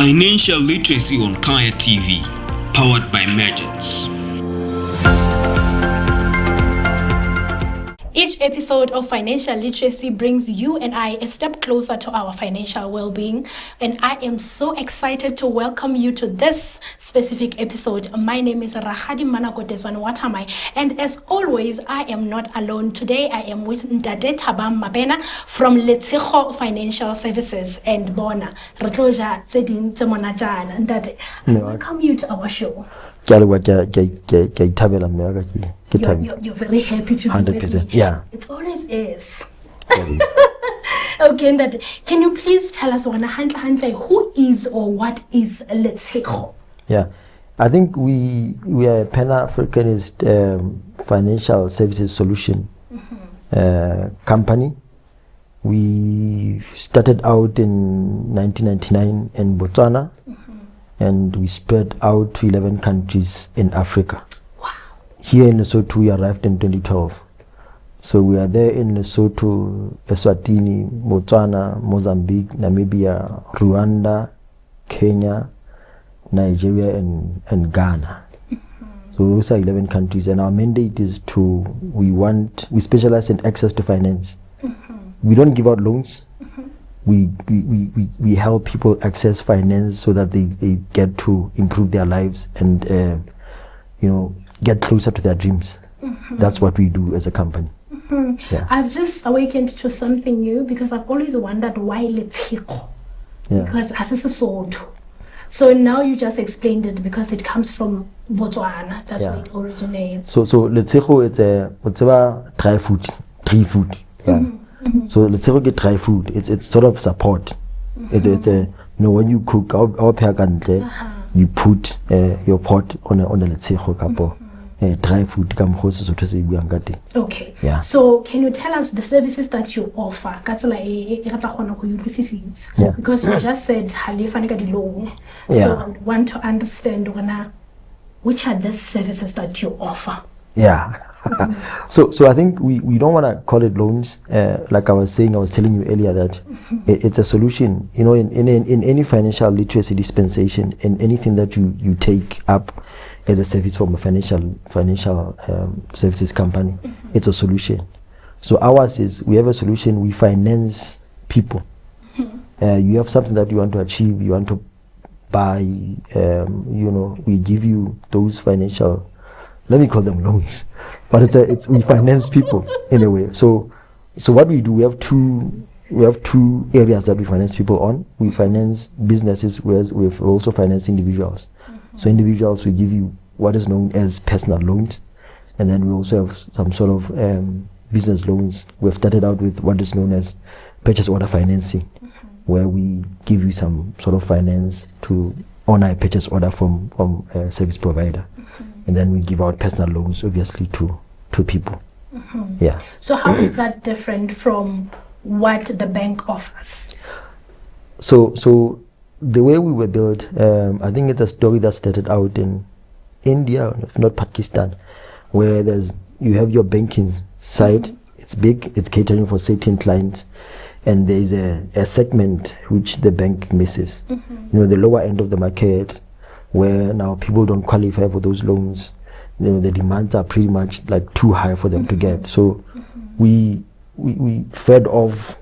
Financial literacy on Kaya TV, powered by Mergence. Each episode of Financial Literacy brings you and I a step closer to our financial well-being, and I am so excited to welcome you to this specific episode. My name is Tetsoane Thamae, and as always, I am not alone. Today, I am with Ntate Thabang Mabena from Letshego Financial Services, and Bona Retloja Zedin Tsemonajana. Ntate, I welcome you to our show. You're very happy to be 100%, with me. yeah. It always is. Okay, Ntate, can you please tell us who is or what is Letshego? Yeah, I think we are a Pan-Africanist financial services solution company. We started out in 1999 in Botswana, and we spread out to 11 countries in Africa. Wow. Here in Lesotho, we arrived in 2012. So we are there in Lesotho, Eswatini, Botswana, Mozambique, Namibia, Rwanda, Kenya, Nigeria, and Ghana. So those are 11 countries, and our mandate is we specialize in access to finance. We don't give out loans. We help people access finance so that they get to improve their lives and get closer to their dreams. That's what we do as a company. Yeah. I've just awakened to something new because I've always wondered why Letshego. Yeah. Because Sesotho. So now you just explained it because it comes from Botswana. That's where it originates. So Letshego, it's a dry food. Yeah. So Letshego get dry food. It's sort of support. It's when you cook our you put your pot on a Letshego kapo. Dry food Okay. Yeah. So can you tell us the services that you offer? Yeah. Because you just said loan. Yeah. So I want to understand which are the services that you offer. Yeah. So I think we don't want to call it loans. Like I was telling you earlier that it's a solution. In any financial literacy dispensation, in anything that you take up as a service from a financial services company, it's a solution. So ours is, we have a solution. We finance people. You have something that you want to achieve. You want to buy. We give you those financial. Let me call them loans, but we finance people in a way. So what we do, we have two areas that we finance people on. We finance businesses, where we've also financed individuals. So individuals, we give you what is known as personal loans, and then we also have some sort of business loans. We've started out with what is known as purchase order financing, where we give you some sort of finance to honor a purchase order from a service provider. And then we give out personal loans, obviously, to people. Yeah. So how is that different from what the bank offers? So the way we were built, I think it's a story that started out in India, if not Pakistan, where you have your banking side. It's big. It's catering for certain clients, and there is a segment which the bank misses. The lower end of the market, where now people don't qualify for those loans. The demands are pretty much like too high for them to get. So we fed off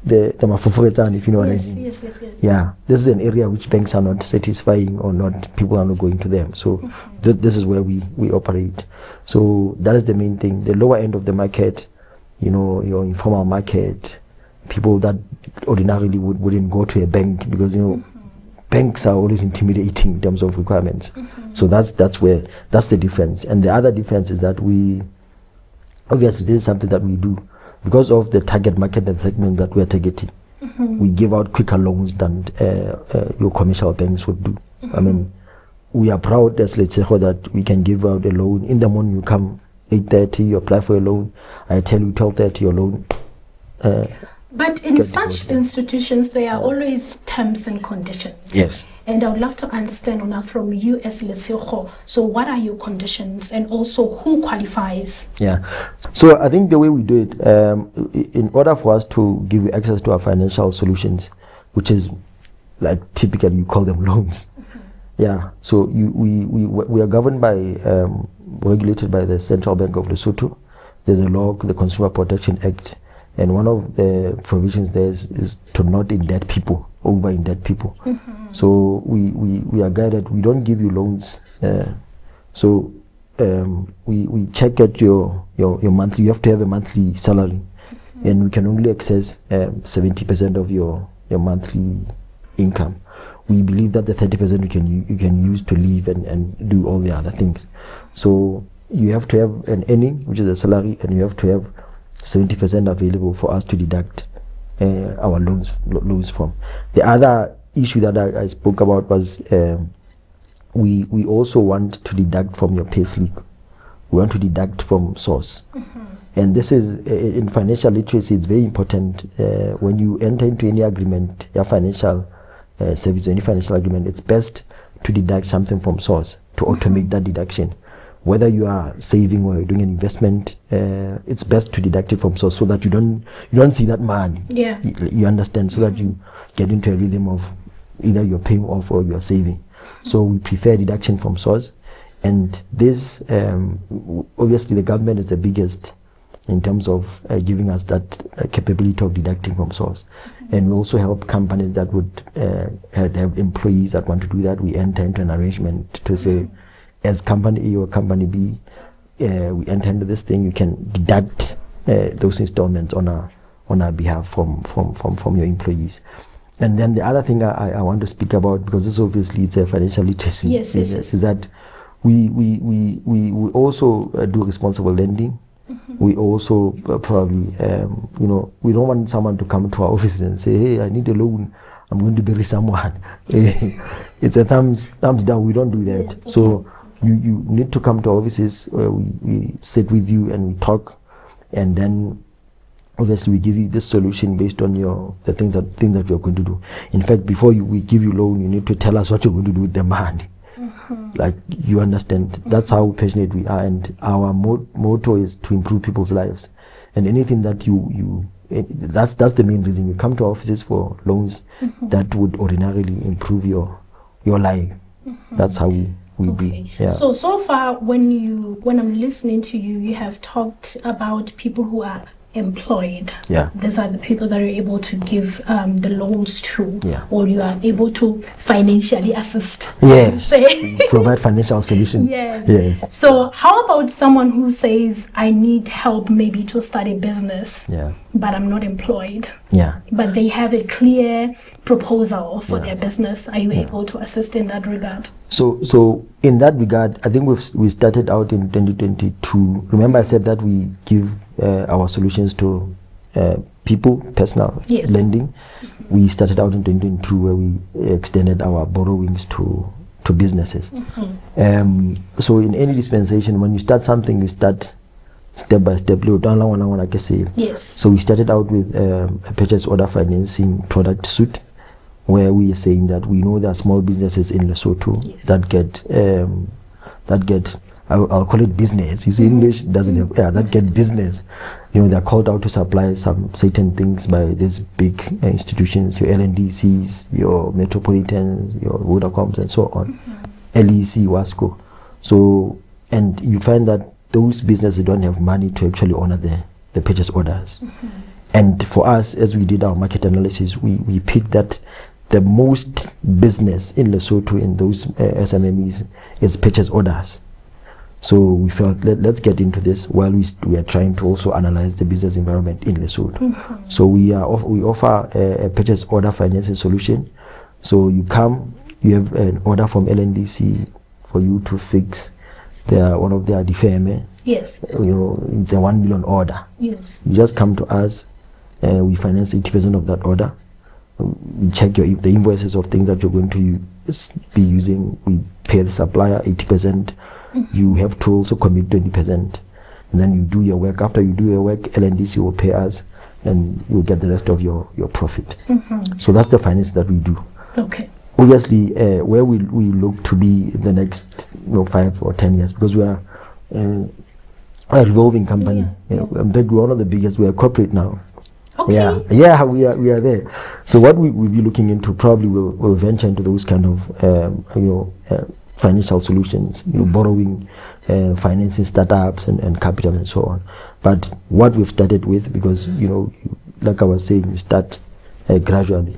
the mafufuretan, if you know what I mean. Yes. Yeah, this is an area which banks are not satisfying, or not, people are not going to them. So this is where we operate. So that is the main thing. The lower end of the market, your informal market, people that ordinarily wouldn't go to a bank because banks are always intimidating in terms of requirements. So that's the difference. And the other difference is that obviously this is something that we do because of the target market and segment that we are targeting. We give out quicker loans than your commercial banks would do. I mean, we are proud as Letshego that we can give out a loan. In the morning you come 8:30, you apply for a loan. I tell you 12:30 your loan. But in such institutions, there are always terms and conditions. Yes. And I would love to understand now from you as Letshego, so what are your conditions and also who qualifies? Yeah. So I think the way we do it, in order for us to give you access to our financial solutions, which is like typically you call them loans. Yeah, so we are governed by, regulated by the Central Bank of Lesotho. There's a law, the Consumer Protection Act, and one of the provisions there is to not indebt people, over-indebt people. So we are guided. We don't give you loans. We check at your monthly. You have to have a monthly salary, and we can only access 70% of your monthly income. We believe that the 30% you can use to live and do all the other things. So you have to have an earning, which is a salary, and you have to have 70% available for us to deduct our loans from. The other issue that I spoke about was we also want to deduct from your payslip. We want to deduct from source. And this is in financial literacy. It's very important when you enter into any agreement, a financial service, any financial agreement. It's best to deduct something from source to automate that deduction. Whether you are saving or you're doing an investment, it's best to deduct it from source so that you don't see that money. Yeah, you understand, so that you get into a rhythm of either you're paying off or you're saving. So we prefer deduction from source, and this obviously the government is the biggest in terms of giving us that capability of deducting from source. And we also help companies that would have employees that want to do that. We enter into an arrangement to say, as company A or company B, we enter into this thing, you can deduct those installments on our behalf from your employees. And then the other thing I want to speak about, because this obviously it's a financial literacy, yes. is that we also do responsible lending. We also probably, we don't want someone to come to our office and say, hey, I need a loan, I'm going to bury someone. It's a thumbs down. We don't do that. Yes, okay. So you need to come to our offices where we sit with you and we talk, and then obviously we give you this solution based on the things that you're going to do. In fact, before we give you loan, you need to tell us what you're going to do with the money. Like, you understand, that's how passionate we are, and our motto is to improve people's lives. And anything that that's the main reason you come to our offices, for loans that would ordinarily improve your life. That's how we Okay. do. Yeah. So far, when I'm listening to you, you have talked about people who are employed. Yeah. These are the people that you're able to give the loans to, Yeah. or you are able to financially assist. Yes. Say. Provide financial solutions. Yes. So how about someone who says, I need help maybe to start a business, but I'm not employed, but they have a clear proposal for their business? Are you able to assist in that regard? So in that regard, I think we started out in 2022. Remember I said that we give our solutions to people, personal lending. We started out in 2022 where we extended our borrowings to businesses. So in any dispensation, when you start something, you start step by step. Yes. So we started out with a purchase order financing product suite, where we are saying that we know there are small businesses in Lesotho that get I'll call it business. You see, English doesn't have that get business. They're called out to supply some certain things by these big institutions, your LNDCs, your Metropolitans, your Vodacoms, and so on, LEC, Wasco. So, and you find that those businesses don't have money to actually honor the purchase orders. And for us, as we did our market analysis, we picked that the most business in Lesotho in those SMMEs is purchase orders. So we felt let's get into this while we are trying to also analyze the business environment in Lesotho. So we offer a purchase order financing solution. So you come, you have an order from LNDC for you to fix one of their defame. Yes. It's a 1 million order. Yes. You just come to us, we finance 80% of that order. We check the invoices of things that you're going to be using. We pay the supplier 80%. You have to also commit 20%, and then you do your work. After you do your work, LNDC will pay us, and you'll get the rest of your profit. So that's the finance that we do. Okay. Obviously, where we look to be in the next 5 or 10 years, because we are a revolving company. In fact, we're one of the biggest. We are corporate now. Okay. Yeah, we are there. So what we'll be looking into, probably will venture into those kind of financial solutions, borrowing, financing startups and capital and so on. But what we've started with, because like I was saying, you start gradually.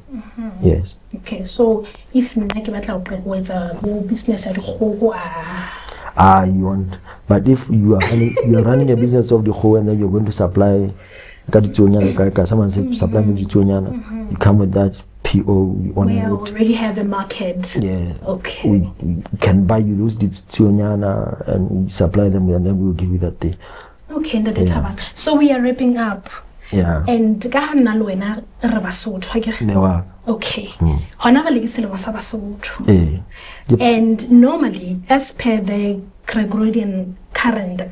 Yes. Okay, so if you with a business at home, you want, but if you are running a business of the whole, and then you're going to supply, someone said supply with you come with that PO. We already have a market. Yeah. Okay. We can buy you those and we supply them, and then we'll give you that thing. Okay, Ntate Thabang. So we are wrapping up. Yeah. And ka nna le wena re Basotho Newa. Okay. Hona ba le selemo sa Basotho. Yep. And normally, as per the Gregorian calendar,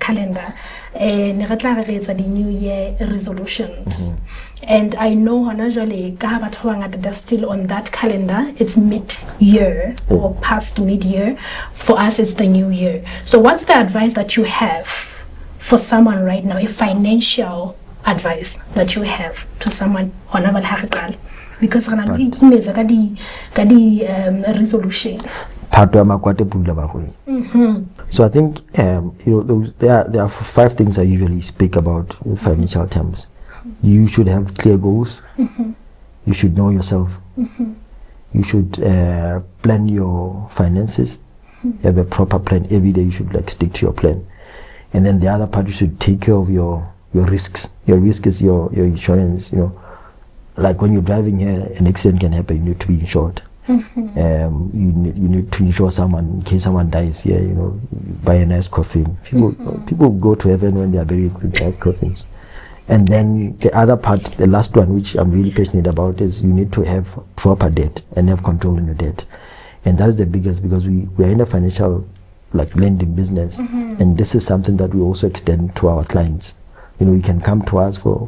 ne re tla re etsa the New Year resolutions. And I know hona jwale ka batho ba ngata they're still on that calendar. It's mid-year or past mid-year. For us, it's the New Year. So what's the advice that you have for someone right now, a financial advice that you have to someone because resolution. So I think there are 5 things I usually speak about in financial terms. You should have clear goals. You should know yourself. You should plan your finances. You have a proper plan every day. You should stick to your plan. And then the other part, you should take care of your risks. Your risk is your insurance. Like when you're driving here, an accident can happen. You need to be insured. You need to insure someone in case someone dies here. Buy a nice coffin. People go to heaven when they are buried with nice coffins. And then the other part, the last one, which I'm really passionate about, is you need to have proper debt and have control on your debt. And that is the biggest, because we are in a financial lending business, and this is something that we also extend to our clients. You can come to us for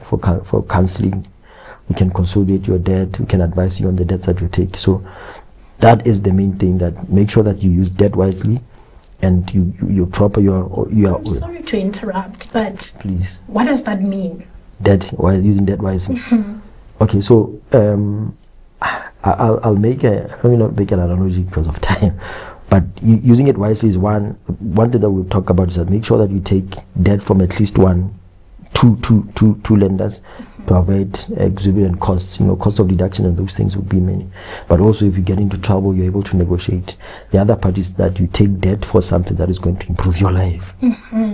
counseling. We can consolidate your debt. We can advise you on the debts that you take. So that is the main thing, that make sure that you use debt wisely, and you're proper. I'm sorry to interrupt, but please. What does that mean? Using debt wisely. Okay, so I'll make not make an analogy because of time, but using it wisely is one thing that we'll talk about, is that make sure that you take debt from at least two lenders to avoid exorbitant costs. Cost of deduction and those things would be many. But also, if you get into trouble, you're able to negotiate. The other part is that you take debt for something that is going to improve your life,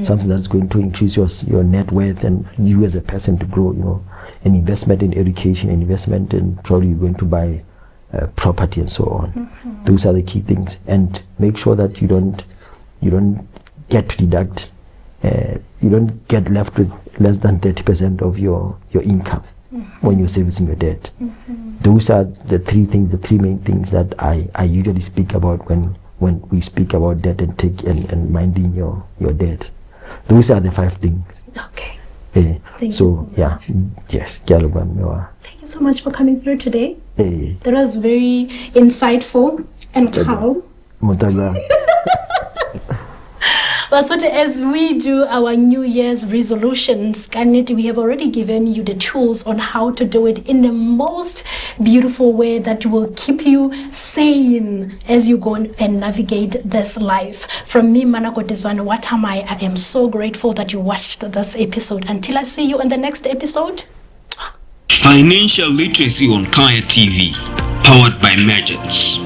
something that is going to increase your net worth and you as a person to grow. An investment in education, an investment in probably you're going to buy property and so on. Those are the key things. And make sure that you don't get to deduct. You don't get left with less than 30% of your income when you're servicing your debt. Those are the 3 main things that I usually speak about when we speak about debt and minding your debt. Those are the 5 things. Okay. Thank you so much. Yes. Thank you so much for coming through today. That was very insightful and calm. So as we do our New Year's resolutions, we have already given you the tools on how to do it in the most beautiful way that will keep you sane as you go and navigate this life. From me, Tetsoane, Thamae, I am so grateful that you watched this episode. Until I see you in the next episode. Financial literacy on Kaya TV, powered by Merchants.